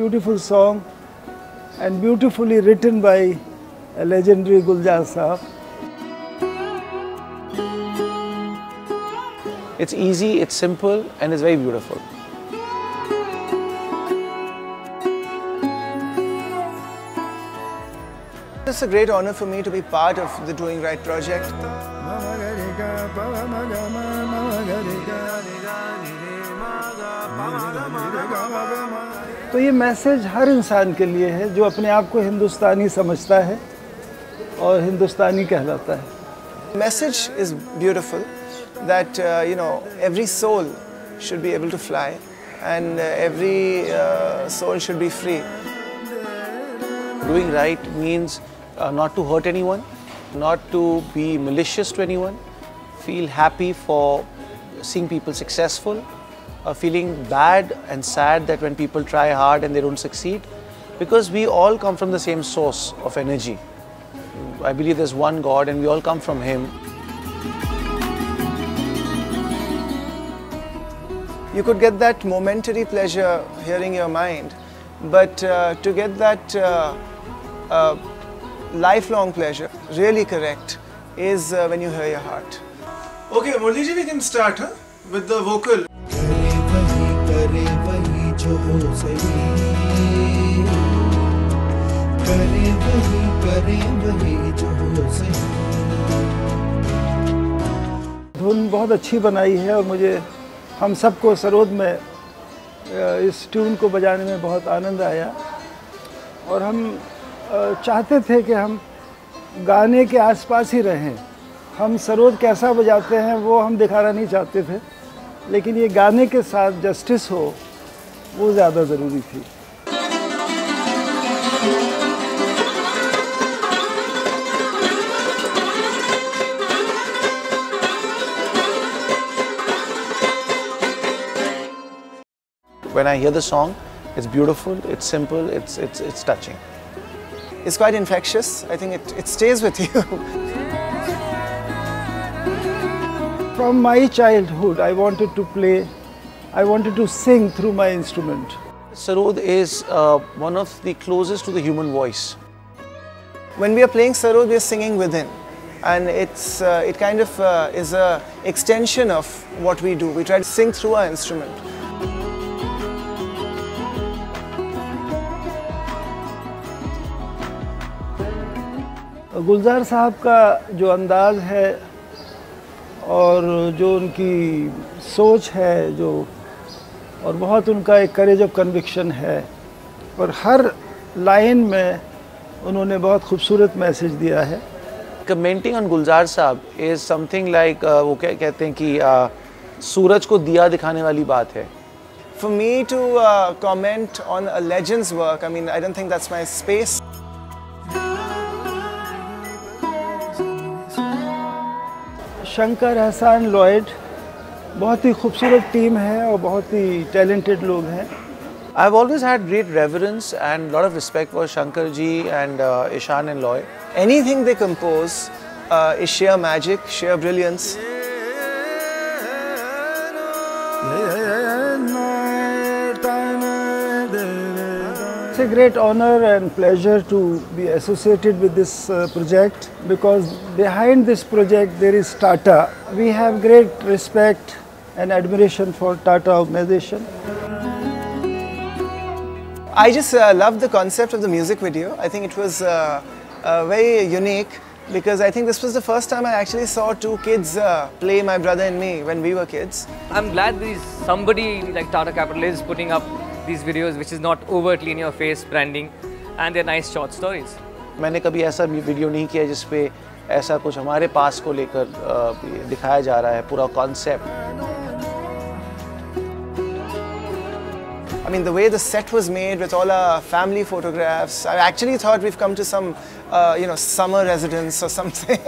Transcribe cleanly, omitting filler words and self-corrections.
beautiful song and beautifully written by a legendary Gulzar Saab. It's easy, it's simple, and it's very beautiful. It's a great honor for me to be part of the Doing Right project. तो ये message हर इंसान के लिए है जो अपने आप को हिंदुस्तानी समझता है और हिंदुस्तानी कहलाता है. The message is beautiful that every soul should be able to fly and every soul should be free. Doing right means not to hurt anyone, not to be malicious to anyone, feel happy for seeing people successful, feeling bad and sad that when people try hard and they don't succeed, because we all come from the same source of energy. I believe there's one God and we all come from Him. You could get that momentary pleasure hearing your mind, but to get that lifelong pleasure, really correct, is when you hear your heart. Okay, Murli ji, we can start with the vocal. धुन बहुत अच्छी बनाई है और मुझे हम सबको सरोद में इस ट्यून को बजाने में बहुत आनंद आया और हम चाहते थे कि हम गाने के आसपास ही रहें. हम सरोद कैसा बजाते हैं वो हम दिखाना नहीं चाहते थे, लेकिन ये गाने के साथ जस्टिस हो वो ज़्यादा ज़रूरी थी. When I hear the song, it's beautiful, it's simple, it's touching. It's quite infectious. I think it stays with you. From my childhood, I wanted to sing through my instrument. Sarod is one of the closest to the human voice. When we are playing Sarod, we are singing within. And it kind of is an extension of what we do. We try to sing through our instrument. गुलजार साहब का जो अंदाज़ है और जो उनकी सोच है और बहुत उनका एक करेज ऑफ कन्विक्शन है और हर लाइन में उन्होंने बहुत खूबसूरत मैसेज दिया है. Commenting on Gulzar Saab is something like वो कहते हैं कि सूरज को दिया दिखाने वाली बात है. For me to comment on a legend's work, I mean, I don't think that's my space. Shankar, एहसान, लॉयड बहुत ही खूबसूरत टीम है और बहुत ही टैलेंटेड लोग हैं. I've always had great reverence and a lot of respect for Shankar ji and Ishan and Loy. Anything they compose is sheer magic, sheer brilliance. It's a great honor and pleasure to be associated with this project, because behind this project there is Tata. We have great respect and admiration for Tata organization. I just loved the concept of the music video. I think it was very unique, because I think this was the first time I actually saw two kids play My Brother and Me when we were kids. I'm glad there's somebody like Tata Capital is putting up these videos which is not overtly in your face branding, and they're nice short stories. मैंने कभी ऐसा video नहीं किया जिस पे ऐसा कुछ हमारे पास को लेकर दिखाया जा रहा है, पूरा concept. I mean, the way the set was made with all our family photographs, I actually thought we've come to some, summer residence or something.